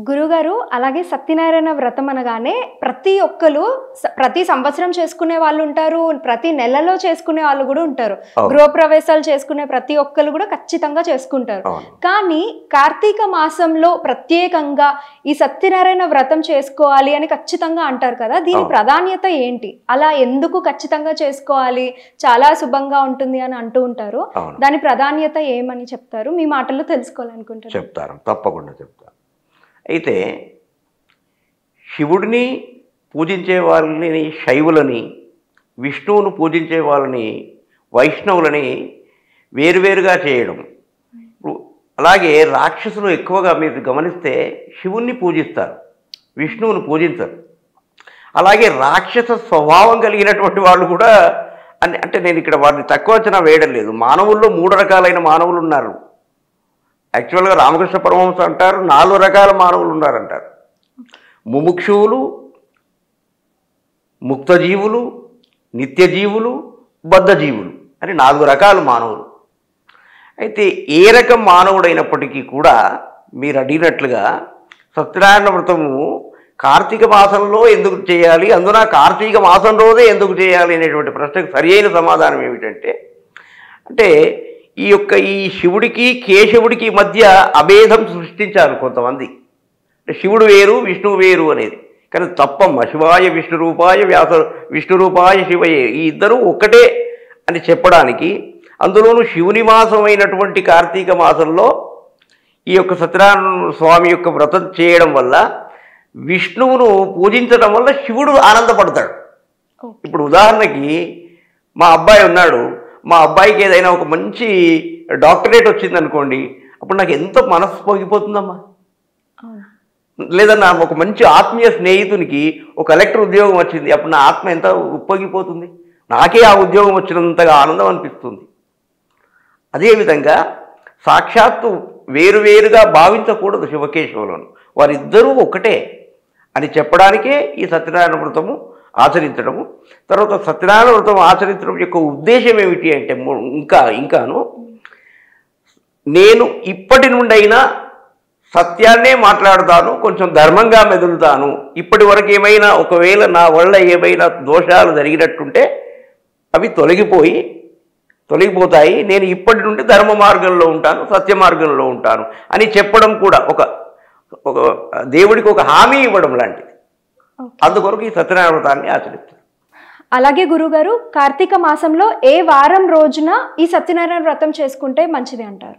గురుగారు అలాగే సత్యనారాయణ వ్రతం అనగానే ప్రతి ఒక్కరు ప్రతి సంవత్సరం చేసుకునే వాళ్ళు ఉంటారు, ప్రతి నెలలో చేసుకునే వాళ్ళు కూడా ఉంటారు. గృహప్రవేశాలు చేసుకునే ప్రతి ఒక్కరు కూడా ఖచ్చితంగా చేసుకుంటారు. కానీ కార్తీక మాసంలో ప్రత్యేకంగా ఈ సత్యనారాయణ వ్రతం చేసుకోవాలి అని ఖచ్చితంగా అంటారు కదా, దీని ప్రాధాన్యత ఏంటి? అలా ఎందుకు ఖచ్చితంగా చేసుకోవాలి, చాలా శుభంగా ఉంటుంది అని అంటూ ఉంటారు. దాని ప్రాధాన్యత ఏమని చెప్తారు? మీ మాటల్లో తెలుసుకోవాలనుకుంటారు. చెప్తారు, తప్పకుండా చెప్తారు. అయితే శివుడిని పూజించే వాళ్ళని శైవులని, విష్ణువును పూజించే వాళ్ళని వైష్ణవులని వేరువేరుగా చేయడం. అలాగే రాక్షసులు ఎక్కువగా మీరు గమనిస్తే శివుణ్ణి పూజిస్తారు, విష్ణువును పూజించరు. అలాగే రాక్షస స్వభావం కలిగినటువంటి వాళ్ళు కూడా అంటే నేను ఇక్కడ వారిని తక్కువ అంచనా వేయడం లేదు. మానవుల్లో 3 రకాలైన మానవులు ఉన్నారు. యాక్చువల్గా రామకృష్ణ పరమహంస అంటారు 4 రకాల మానవులు ఉన్నారంటారు. ముముక్షువులు, ముక్తజీవులు, నిత్యజీవులు, బద్ధజీవులు అని 4 రకాల మానవులు. అయితే ఏ రకం మానవుడైనప్పటికీ కూడా మీరు అడిగినట్లుగా సత్యనారాయణ వ్రతము కార్తీక మాసంలో ఎందుకు చేయాలి, అందున కార్తీక మాసం రోజే ఎందుకు చేయాలి అనేటువంటి ప్రశ్నకు సరి అయిన సమాధానం ఏమిటంటే, అంటే ఈ శివుడికి కేశవుడికి మధ్య అభేదం సృష్టించారు కొంతమంది. అంటే శివుడు వేరు విష్ణువు వేరు అనేది. కానీ తప్పమ్మ. శివాయ విష్ణు రూపాయ విష్ణు రూపాయ శివయే, ఈ ఇద్దరు ఒక్కటే అని చెప్పడానికి, అందులోనూ శివుని మాసం అయినటువంటి కార్తీక మాసంలో ఈ యొక్క సత్యనారాయణ స్వామి యొక్క వ్రతం చేయడం వల్ల, విష్ణువును పూజించడం వల్ల శివుడు ఆనందపడతాడు. ఇప్పుడు ఉదాహరణకి మా అబ్బాయి ఉన్నాడు, మా అబ్బాయికి ఏదైనా ఒక మంచి డాక్టరేట్ వచ్చిందనుకోండి, అప్పుడు నాకు ఎంత మనసు పొంగిపోతుందమ్మా. లేదా నా ఒక మంచి ఆత్మీయ స్నేహితునికి ఒక కలెక్టర్ ఉద్యోగం వచ్చింది, అప్పుడు నా ఆత్మ ఎంత ఉప్పొంగిపోతుంది. నాకే ఆ ఉద్యోగం వచ్చినంతగా ఆనందం అనిపిస్తుంది. అదేవిధంగా సాక్షాత్తు వేరువేరుగా భావించకూడదు శివకేశవులను, వారిద్దరూ ఒకటే అని చెప్పడానికే ఈ సత్యనారాయణ వ్రతము ఆచరించడము. తర్వాత సత్యనారాయణ వ్రతం ఆచరించడం యొక్క ఉద్దేశం ఏమిటి అంటే, ఇంకాను నేను ఇప్పటి నుండైనా సత్యాన్నే మాట్లాడతాను, కొంచెం ధర్మంగా మెదులుతాను. ఇప్పటి వరకు ఏమైనా ఒకవేళ నా వల్ల ఏమైనా దోషాలు జరిగినట్టుంటే అవి తొలగిపోతాయి. నేను ఇప్పటి నుండి ధర్మ మార్గంలో ఉంటాను, సత్య మార్గంలో ఉంటాను అని చెప్పడం కూడా ఒక దేవుడికి ఒక హామీ ఇవ్వడం లాంటిది. అందుకొరకు ఈ సత్యనారాయణ వ్రతాన్ని ఆచరిస్తారు. అలాగే గురుగారు, కార్తీక మాసంలో ఏ వారం రోజున ఈ సత్యనారాయణ వ్రతం చేసుకుంటే మంచిది అంటారు?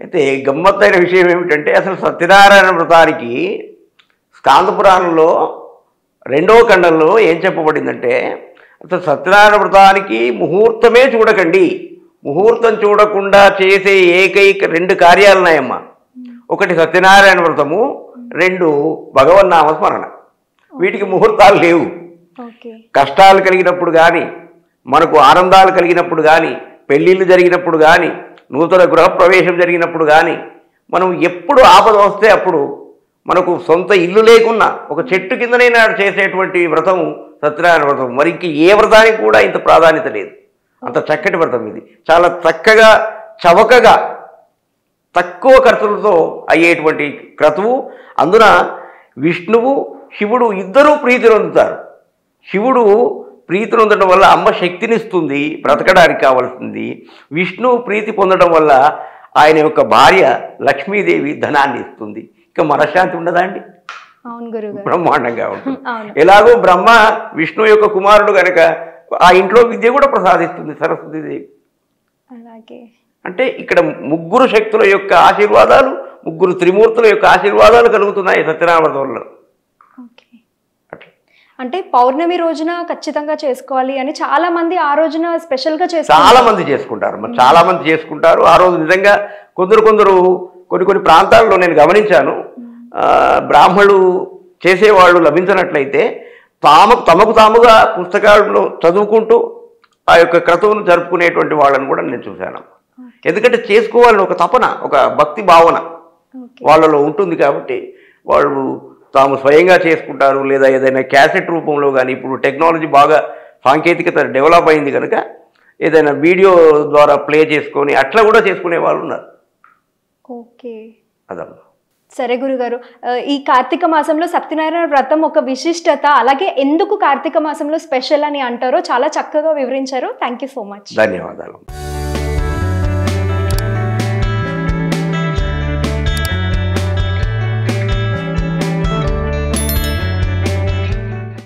అయితే గమ్మత్తైన విషయం ఏమిటంటే, అసలు సత్యనారాయణ వ్రతానికి స్కాంద పురాణంలో 2వ ఖండంలో ఏం చెప్పబడిందంటే, అసలు సత్యనారాయణ వ్రతానికి ముహూర్తమే చూడకండి. ముహూర్తం చూడకుండా చేసే ఏకైక 2 కార్యాలున్నాయమ్మా. ఒకటి సత్యనారాయణ వ్రతము, 2 భగవన్నామ స్మరణ. వీటికి ముహూర్తాలు లేవు. కష్టాలు కలిగినప్పుడు కానీ, మనకు ఆనందాలు కలిగినప్పుడు కానీ, పెళ్ళిళ్ళు జరిగినప్పుడు కానీ, నూతన గృహప్రవేశం జరిగినప్పుడు కానీ, మనం ఎప్పుడు ఆపద వస్తే అప్పుడు, మనకు సొంత ఇల్లు లేకున్నా ఒక చెట్టు కిందనైనా చేసేటువంటి వ్రతము సత్యనారాయణ వ్రతం. మరి ఇంక ఏ వ్రతానికి కూడా ఇంత ప్రాధాన్యత లేదు. అంత చక్కటి వ్రతం ఇది. చాలా చక్కగా చవకగా తక్కువ ఖర్చులతో అయ్యేటువంటి క్రతువు. అందున విష్ణువు శివుడు ఇద్దరూ ప్రీతి పొందుతారు. శివుడు ప్రీతి పొందడం వల్ల అమ్మ శక్తినిస్తుంది, బ్రతకడానికి కావాల్సింది. విష్ణువు ప్రీతి పొందడం వల్ల ఆయన యొక్క భార్య లక్ష్మీదేవి ధనాన్ని ఇస్తుంది. ఇక మనశ్శాంతి ఉండదా అండి? బ్రహ్మాండంగా ఉంటుంది. ఎలాగో బ్రహ్మ విష్ణువు యొక్క కుమారుడు కనుక ఆ ఇంట్లో విద్య కూడా ప్రసాదిస్తుంది సరస్వతీదేవి. అంటే ఇక్కడ 3 శక్తుల యొక్క ఆశీర్వాదాలు, 3 త్రిమూర్తుల యొక్క ఆశీర్వాదాలు కలుగుతున్నాయి సత్యనారాయణ వ్రతంలో. అంటే పౌర్ణమి రోజున ఖచ్చితంగా చేసుకోవాలి అని చాలా మంది ఆ రోజున స్పెషల్గా చాలా మంది చేసుకుంటారు. మరి చాలా మంది చేసుకుంటారు ఆ రోజు. నిజంగా కొన్ని ప్రాంతాల్లో నేను గమనించాను, బ్రాహ్మణులు చేసేవాళ్ళు లభించినట్లయితే తమకు తాముగా పుస్తకాలను చదువుకుంటూ ఆ యొక్క క్రతువును జరుపుకునేటువంటి వాళ్ళని కూడా నేను చూశాను. ఎందుకంటే చేసుకోవాలని ఒక తపన, ఒక భక్తి భావన వాళ్ళలో ఉంటుంది కాబట్టి వాళ్ళు తాము స్వయంగా చేసుకుంటారు. లేదా ఏదైనా క్యాసెట్ రూపంలో కానీ, ఇప్పుడు టెక్నాలజీ బాగా సాంకేతికత డెవలప్ అయింది కనుక ఏదైనా వీడియో ద్వారా ప్లే చేసుకొని అట్లా కూడా చేసుకునే వాళ్ళు ఉన్నారు. ఓకే, అదమ్మా. సరే గురుగారు, ఈ కార్తీక మాసంలో సత్యనారాయణ వ్రతం ఒక విశిష్టత, అలాగే ఎందుకు కార్తీక మాసంలో స్పెషల్ అని అంటారో చాలా చక్కగా వివరించారు. Thank you so much. ధన్యవాదాలు.